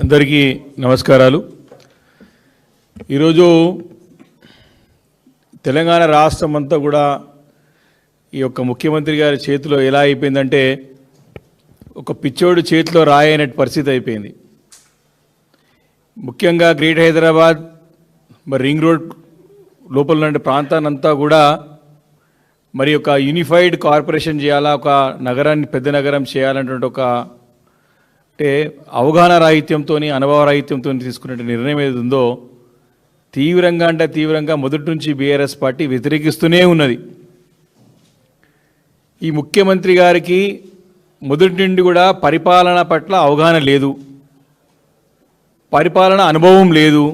అందరికీ నమస్కారాలు. ఈరోజు తెలంగాణ రాష్ట్రం అంతా కూడా ఈ యొక్క ముఖ్యమంత్రి గారి చేతిలో ఎలా అయిపోయిందంటే ఒక పిచ్చోడు చేతిలో రాయనే పరిస్థితి అయిపోయింది. ముఖ్యంగా గ్రేట్ హైదరాబాద్ మరి రింగ్ రోడ్ లోపల ఉన్న ప్రాంతాన్నంతా కూడా మరి ఒక యూనిఫైడ్ కార్పొరేషన్ చేయాలా, ఒక నగరాన్ని పెద్ద నగరం చేయాలన్నటువంటి ఒక అంటే అవగాహన రాహిత్యంతో అనుభవ రాహిత్యంతో తీసుకునే నిర్ణయం ఏది ఉందో తీవ్రంగా మొదటి నుంచి బీఆర్ఎస్ పార్టీ వ్యతిరేకిస్తూనే ఉన్నది. ఈ ముఖ్యమంత్రి గారికి మొదటి నుండి కూడా పరిపాలన పట్ల అవగాహన లేదు, పరిపాలన అనుభవం లేదు,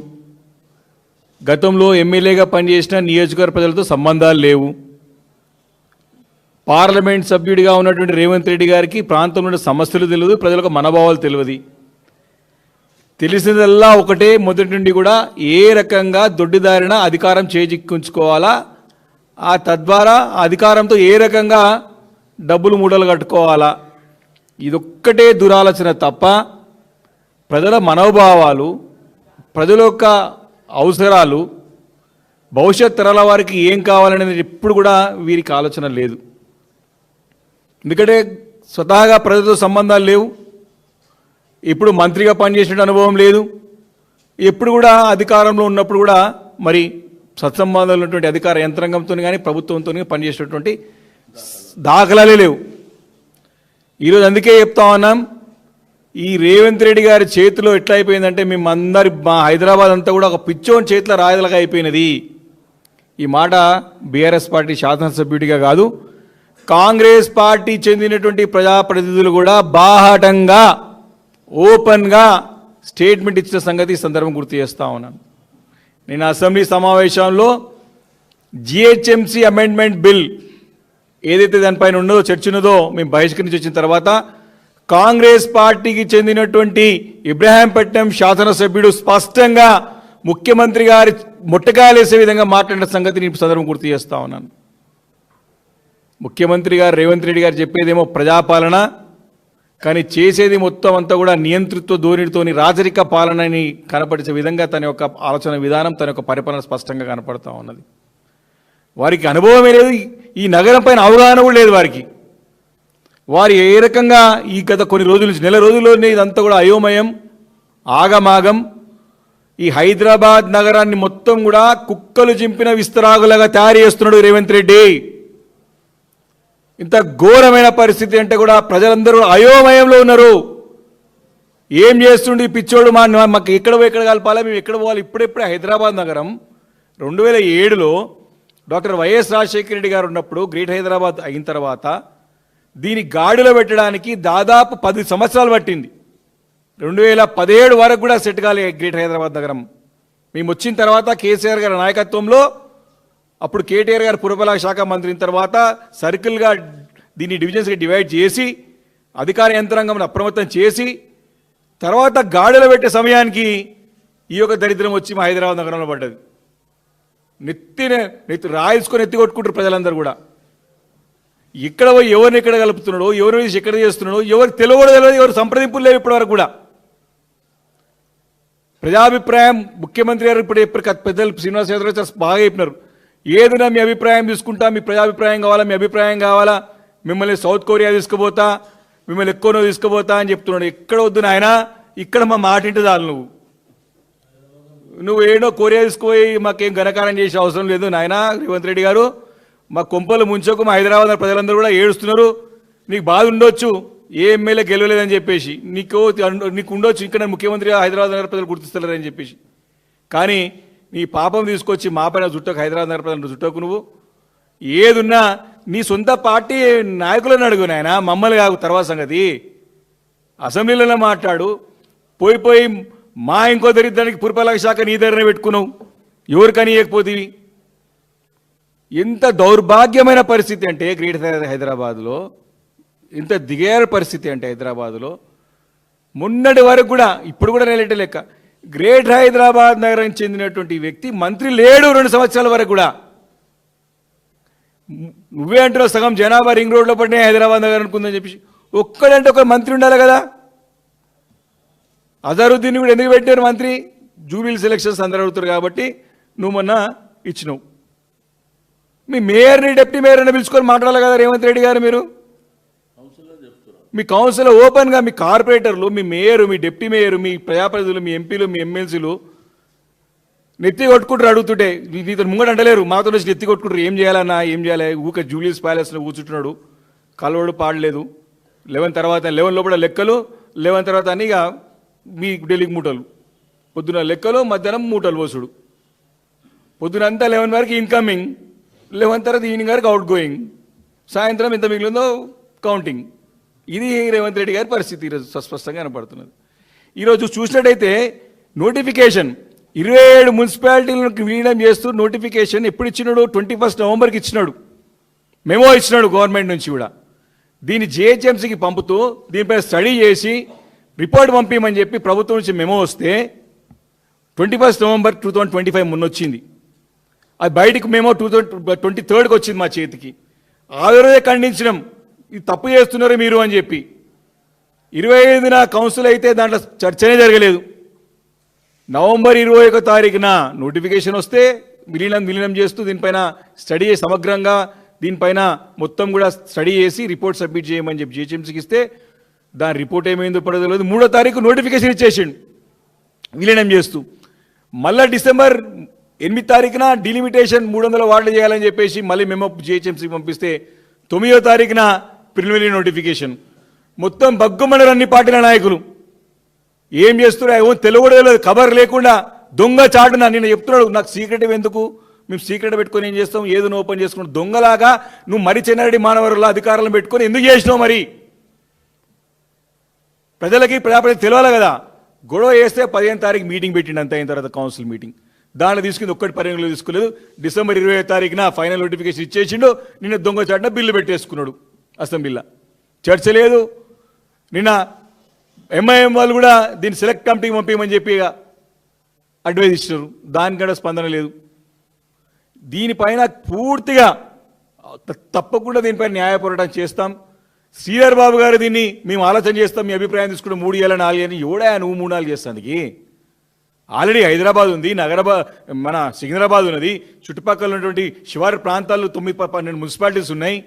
గతంలో ఎమ్మెల్యేగా పనిచేసిన నియోజకవర్గ ప్రజలతో సంబంధాలు లేవు. పార్లమెంట్ సభ్యుడిగా ఉన్నటువంటి రేవంత్ రెడ్డి గారికి ప్రాంతంలో సమస్యలు తెలియదు, ప్రజలకు మనోభావాలు తెలియదు. తెలిసినదల్లా ఒకటే, మొదటి నుండి కూడా ఏ రకంగా దొడ్డిదారిన అధికారం చేజిక్కించుకోవాలా, ఆ తద్వారా అధికారంతో ఏ రకంగా డబ్బులు మూటలు కట్టుకోవాలా, ఇదొక్కటే దురాలోచన తప్ప ప్రజల మనోభావాలు, ప్రజల యొక్క అవసరాలు, భవిష్యత్ తరాల వారికి ఏం కావాలనేది ఎప్పుడు కూడా వీరికి ఆలోచన లేదు. ఎందుకంటే స్వతహాగా ప్రజలతో సంబంధాలు లేవు, ఇప్పుడు మంత్రిగా పనిచేసిన అనుభవం లేదు, ఎప్పుడు కూడా అధికారంలో ఉన్నప్పుడు కూడా మరి సత్సంబంధాలు ఉన్నటువంటి అధికార యంత్రాంగంతో కానీ ప్రభుత్వంతో పనిచేసేటువంటి దాఖలాలే లేవు. ఈరోజు అందుకే చెప్తా ఉన్నాం, ఈ రేవంత్ రెడ్డి గారి చేతిలో ఎట్లా అయిపోయిందంటే మేమందరి మా హైదరాబాద్ అంతా కూడా ఒక పిచ్చోని చేతిలో రాయలుగా అయిపోయినది. ఈ మాట బీఆర్ఎస్ పార్టీ శాసనసభ్యుడిగా కాదు, కాంగ్రెస్ పార్టీ చెందినటువంటి ప్రజాప్రతినిధులు కూడా బాహాటంగా ఓపెన్గా స్టేట్మెంట్ ఇచ్చిన సంగతి ఈ సందర్భం గుర్తు చేస్తా ఉన్నాను. నేను అసెంబ్లీ సమావేశంలో జిహెచ్ఎంసీ అమెండ్మెంట్ బిల్ ఏదైతే దానిపైన ఉన్నదో చర్చ ఉన్నదో మేము బహిష్కరించి వచ్చిన తర్వాత కాంగ్రెస్ పార్టీకి చెందినటువంటి ఇబ్రాహీంపట్నం శాసనసభ్యుడు స్పష్టంగా ముఖ్యమంత్రి గారి ముట్టకాయలేసే విధంగా మాట్లాడిన సంగతి నేను సందర్భం గుర్తు చేస్తా ఉన్నాను. ముఖ్యమంత్రి గారు రేవంత్ రెడ్డి గారు చెప్పేదేమో ప్రజాపాలన, కానీ చేసేది మొత్తం అంతా కూడా నియంతృత్వ ధోరణితోని రాజరిక పాలనని కనపరిచే విధంగా తన యొక్క ఆలోచన విధానం, తన యొక్క పరిపాలన స్పష్టంగా కనపడుతూ ఉన్నది. వారికి అనుభవమే లేదు, ఈ నగరం పైన అవగాహన కూడా లేదు వారికి. వారు ఏ రకంగా ఈ గత కొన్ని రోజుల నుంచి నెల రోజుల్లోనే ఇదంతా కూడా అయోమయం, ఆగమాగం, ఈ హైదరాబాద్ నగరాన్ని మొత్తం కూడా కుక్కలు చింపిన విస్తరాగులాగా తయారు చేస్తున్నాడు రేవంత్ రెడ్డి. ఇంత ఘోరమైన పరిస్థితి అంటే కూడా ప్రజలందరూ అయోమయంలో ఉన్నారు. ఏం చేస్తుండే పిచ్చోడు, మాకు ఎక్కడ కలపాలా, మేము ఎక్కడ పోవాలి? ఇప్పుడెప్పుడే హైదరాబాద్ నగరం 2007లో డాక్టర్ వైఎస్ రాజశేఖర రెడ్డి గారు ఉన్నప్పుడు గ్రేట్ హైదరాబాద్ అయిన తర్వాత దీన్ని గాడిలో పెట్టడానికి దాదాపు 10 సంవత్సరాలు పట్టింది. 2017 వరకు కూడా సెట్ కాలే గ్రేట్ హైదరాబాద్ నగరం. మేము వచ్చిన తర్వాత కేసీఆర్ గారి నాయకత్వంలో, అప్పుడు కేటీఆర్ గారు పురపాలక శాఖ మంత్రి తర్వాత సర్కిల్గా దీన్ని డివిజన్స్గా డివైడ్ చేసి అధికార యంత్రాంగం అప్రమత్తం చేసి తర్వాత గాడిలో పెట్టే సమయానికి ఈ యొక్క దరిద్రం వచ్చి మా హైదరాబాద్ నగరంలో పడ్డది. నెత్తి రాయిల్చుకొని ఎత్తి కొట్టుకుంటారు ప్రజలందరూ కూడా. ఇక్కడ పోయి ఎవరిని ఎక్కడ కలుపుతున్నాడో, ఎవరిని ఎక్కడ చేస్తున్నాడో ఎవరికి తెలియదు, ఎవరు సంప్రదింపులు లేవు ఇప్పటి వరకు కూడా. ప్రజాభిప్రాయం ముఖ్యమంత్రి గారు ఇప్పుడు పెద్దలు శ్రీనివాస్ యాదవ్ గారు బాగా చెప్పినారు, ఏదైనా మీ అభిప్రాయం తీసుకుంటా, మీ ప్రజాభిప్రాయం కావాలా, మీ అభిప్రాయం కావాలా, మిమ్మల్ని సౌత్ కొరియా తీసుకుపోతా, మిమ్మల్ని ఎక్కువనో తీసుకుపోతా అని చెప్తున్నాడు. ఎక్కడ వద్దు నాయన, ఇక్కడ మా మాట ఇంటి చాలు. నువ్వు ఏడో కొరియా తీసుకుపోయి మాకేం ఘనకారం చేసే అవసరం లేదు నాయన. రేవంత్ రెడ్డి గారు, మా కొంపలు ముంచకు, మా హైదరాబాద్ ప్రజలందరూ కూడా ఏడుస్తున్నారు, నీకు బాధ ఉండొచ్చు ఏ ఎమ్మెల్యే గెలవలేదని చెప్పేసి, నీకు ఉండొచ్చు ఇక్కడ ముఖ్యమంత్రిగా హైదరాబాద్ నగర ప్రజలు గుర్తిస్తలేరని చెప్పేసి. కానీ నీ పాపం తీసుకొచ్చి మా పైన జుట్టకు, హైదరాబాద్ నగర ప్రజలు జుట్టకు, నువ్వు ఏదున్నా నీ సొంత పార్టీ నాయకులను అడుగు నాయన, మమ్మల్ని కాదు. తర్వాత సంగతి అసెంబ్లీలోనే మాట్లాడు. పోయి మా ఇంకో దరిద్రానికి పురపాలక శాఖ నీ దగ్గరనే పెట్టుకున్నావు, ఎవరికని ఇవ్వకపోతేవి. ఎంత దౌర్భాగ్యమైన పరిస్థితి అంటే గ్రేట్ హైదరాబాద్లో, ఇంత దిగేర పరిస్థితి అంటే హైదరాబాద్లో మొన్నటి వరకు కూడా, ఇప్పుడు కూడా నేలెట్టే లెక్క, గ్రేట్ హైదరాబాద్ నగరానికి చెందినటువంటి వ్యక్తి మంత్రి లేడు 2 సంవత్సరాల వరకు కూడా. నువ్వే అంటున్నావు సగం జనాభా రింగ్ రోడ్లో పడినాయి హైదరాబాద్ నగర్ అనుకుందని చెప్పేసి. ఒక్కడంటే ఒక మంత్రి ఉండాలి కదా. అజరుద్దీన్ కూడా ఎందుకు పెట్టారు మంత్రి? జూబిలీ సెలక్షన్స్ అందరూ అడుగుతారు కాబట్టి నువ్వు మొన్న ఇచ్చినావు. మీ మేయర్ని డిప్యూటీ మేయర్ని పిలుచుకొని మాట్లాడాలి కదా రేవంత్ రెడ్డి గారు. మీరు మీ కౌన్సిల్ ఓపెన్గా మీ కార్పొరేటర్లు, మీ మేయరు, మీ డిప్యూటీ మేయరు, మీ ప్రజాప్రతినిధులు, మీ ఎంపీలు, మీ ఎమ్మెల్సీలు నెత్తి కొట్టుకుంటారు అడుగుతుంటే నీతో ముంగడు అంటలేరు, మాతో వచ్చి నెత్తి కొట్టుకుంటారు. ఏం చేయాలన్నా ఏం చేయాలి? ఊక జూలియస్ ప్యాలెస్లో కూర్చుంటున్నాడు, కలవడు పాడలేదు. 11 తర్వాత 11 లోపల లెక్కలు, 11 తర్వాత అని ఇక మీ ఢిల్లీకి మూటలు, పొద్దున లెక్కలు, మధ్యాహ్నం మూటలు పోసుడు, పొద్దున అంతా 11 వరకు ఇన్కమింగ్, 11 తర్వాత ఈవినింగ్ వరకు అవుట్ గోయింగ్, సాయంత్రం ఎంత మిగిలిందో కౌంటింగ్. ఇది రేవంత్ రెడ్డి గారి పరిస్థితి ఈరోజు స్పష్టంగా కనపడుతున్నది. ఈరోజు చూసినట్టయితే నోటిఫికేషన్ 27 మున్సిపాలిటీలను విలీనం చేస్తూ నోటిఫికేషన్ ఎప్పుడు ఇచ్చినాడు? 21 నవంబర్కి ఇచ్చినాడు, మెమో ఇచ్చినాడు గవర్నమెంట్ నుంచి కూడా. దీన్ని జిహెచ్ఎంసీకి పంపుతూ దీనిపై స్టడీ చేసి రిపోర్ట్ పంపించమని చెప్పి ప్రభుత్వం నుంచి మెమో వస్తే 21 నవంబర్ 2025 మొన్న వచ్చింది. అది బయటికి మెమో 2023కి వచ్చింది మా చేతికి. ఆ రోజే ఖండించడం, ఇది తప్పు చేస్తున్నారు మీరు అని చెప్పి. 25న కౌన్సిల్ అయితే దాంట్లో చర్చనే జరగలేదు. నవంబర్ 21 తారీఖున నోటిఫికేషన్ వస్తే విలీనం చేస్తూ దీనిపైన స్టడీ చేసి సమగ్రంగా దీనిపైన మొత్తం కూడా స్టడీ చేసి రిపోర్ట్ సబ్మిట్ చేయమని చెప్పి జిహెచ్ఎంసీకి ఇస్తే దాని రిపోర్ట్ ఏమైందో పడలేదు. 3వ తారీఖు నోటిఫికేషన్ ఇచ్చేసిండు విలీనం చేస్తూ. మళ్ళీ డిసెంబర్ 8 తారీఖున డిలిమిటేషన్ 300 వార్డులు చేయాలని చెప్పేసి మళ్ళీ మేము జిహెచ్ఎంసీకి పంపిస్తే 9వ తారీఖున ప్రిలిమినరీ నోటిఫికేషన్. మొత్తం బగ్గుమన్నారు అన్ని పార్టీల నాయకులు. ఏం చేస్తున్నారో తెలియలేదు, ఖబర్ లేకుండా దొంగ చాటున నిన్న చెప్తున్నాడు, నాకు సీక్రెట్ ఎందుకు, మేము సీక్రెట్ పెట్టుకొని ఏం చేస్తాం, ఏదో ఓపెన్ చేసుకుని దొంగలాగా నువ్వు మరి చెన్నారెడ్డి మానవరుల అధికారులను పెట్టుకొని ఎందుకు చేసినావు? మరి ప్రజలకి ప్రజాప్రతినిధి తెలియాలి కదా. గొడవ చేస్తే 15వ తారీఖు మీటింగ్ పెట్టిండు, అంత అయిన తర్వాత కౌన్సిల్ మీటింగ్. దాంట్లో తీసుకుంది ఒక్కటి పరిగణలో తీసుకోలేదు. డిసెంబర్ 20వ తారీఖున ఫైనల్ నోటిఫికేషన్ ఇచ్చేసిండు. నిన్న దొంగ చాటున బిల్లు పెట్టేసుకున్నాడు అసెంబ్లీలో. చర్చ లేదు. నిన్న ఎంఐఎం వాళ్ళు కూడా దీన్ని సెలెక్ట్ కమిటీకి పంపించమని చెప్పి అడ్వైజ్ ఇచ్చినారు, దానికంటే స్పందన లేదు. దీనిపైన పూర్తిగా తప్పకుండా దీనిపైన న్యాయ పోరాటం చేస్తాం. శ్రీధర్ బాబు గారు దీన్ని మేము ఆలోచన చేస్తాం, మీ అభిప్రాయం తీసుకుంటే 3 ఏళ్ళ 4 ఏళ్ళని ఎవడా నువ్వు 3-4 చేస్తానికి? ఆల్రెడీ హైదరాబాద్ ఉంది, మన సికింద్రాబాద్ ఉన్నది, చుట్టుపక్కల ఉన్నటువంటి శివారు ప్రాంతాల్లో 9-12 మున్సిపాలిటీస్ ఉన్నాయి.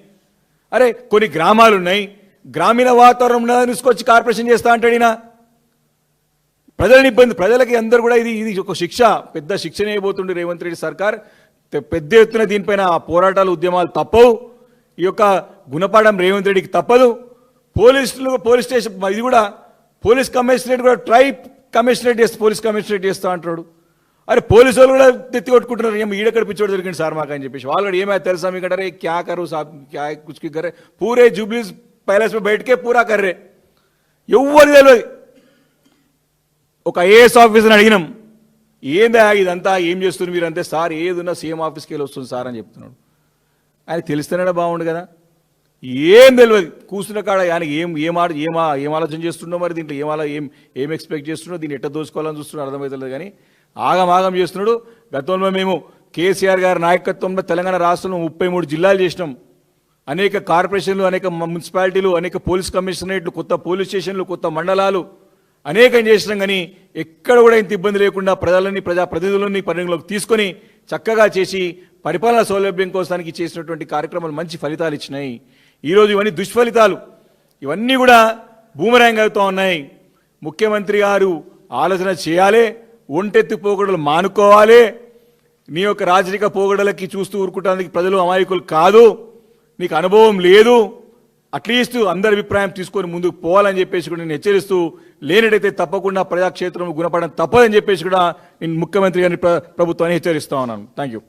అరే కొన్ని గ్రామాలు ఉన్నాయి, గ్రామీణ వాతావరణంలో తీసుకొచ్చి కార్పొరేషన్ చేస్తా అంటాడు ఈయన. ప్రజలని ఇబ్బంది, ప్రజలకి అందరూ కూడా ఇది ఒక శిక్ష, పెద్ద శిక్షణ అయిపోతుండే రేవంత్ రెడ్డి సర్కార్. పెద్ద ఎత్తున దీనిపైన పోరాటాలు ఉద్యమాలు తప్పవు. ఈ యొక్క గుణపాఠం రేవంత్ రెడ్డికి తప్పదు. పోలీస్ స్టేషన్ ఇది కూడా పోలీస్ కమిషనరేట్ కూడా కమిషనరేట్ చేస్తే పోలీస్ కమిషనరేట్ చేస్తా అంటాడు. అరే పోలీసు వాళ్ళు కూడా తెత్తి కొట్టుకుంటున్నారు, ఏమో ఈడక్కడ పిచ్చోడు దొరికింది సార్ మాకు అని చెప్పేసి. వాళ్ళు కూడా ఏమైనా తెలుసా మీకు? అరే క్యా కరు సాబ్, క్యా కుచ్ కి కరే, పూరే జూబ్లీస్ पैलेस में बैठ के पूरा कर रहे. ఎవరు తెలియదు. ఒక ఐఏఎస్ ఆఫీసర్ని అడిగినాం, ఏందా ఇదంతా ఏం చేస్తున్నారు మీరు అంతే? సార్ ఏదున్నా సీఎం ఆఫీస్కి వెళ్ళి వస్తుంది సార్ అని చెప్తున్నాడు. ఆయన తెలిస్తేనే బాగుండు కదా. ఏం తెలియదు, కూర్చున్న కాడ ఆయనకి ఏం ఆలోచన చేస్తుండో, మరి దీంట్లో ఏం ఎక్స్పెక్ట్ చేస్తుండో, దీన్ని ఎట్ట దోచుకోవాలని చూస్తున్నాడు అర్థమవుతలేదు. కానీ ఆగమాగం చేస్తున్నాడు. గతంలో మేము కేసీఆర్ గారి నాయకత్వంలో తెలంగాణ రాష్ట్రంలో 33 జిల్లాలు చేసినాం. అనేక కార్పొరేషన్లు, అనేక మున్సిపాలిటీలు, అనేక పోలీస్ కమిషనరేట్లు, కొత్త పోలీస్ స్టేషన్లు, కొత్త మండలాలు అనేకం చేసినాం. కానీ ఎక్కడ కూడా ఇంత ఇబ్బంది లేకుండా ప్రజాప్రతినిధులని పరిగణలోకి తీసుకొని చక్కగా చేసి పరిపాలన సౌలభ్యం కోసానికి చేసినటువంటి కార్యక్రమాలు మంచి ఫలితాలు ఇచ్చినాయి. ఈరోజు ఇవన్నీ దుష్ఫలితాలు, ఇవన్నీ కూడా బూమరాంగ్ అవుతూ ఉన్నాయి. ముఖ్యమంత్రి గారు ఆలోచన చేయాలి, ఒంటెత్తి పోగడలు మానుకోవాలి. నీ యొక్క రాజకీయ పోగడలకి చూస్తూ ఊరుకుంటానికి ప్రజలు అమాయకులు కాదు, నీకు అనుభవం లేదు. అట్లీస్ట్ అందరి అభిప్రాయం తీసుకొని ముందుకు పోవాలని చెప్పేసి కూడా నేను హెచ్చరిస్తూ, లేనట్టయితే తప్పకుండా ప్రజాక్షేత్రం గుణపడడం తప్పదని చెప్పేసి కూడా నేను ముఖ్యమంత్రి గారిని ప్రభుత్వాన్ని హెచ్చరిస్తా ఉన్నాను. Thank you.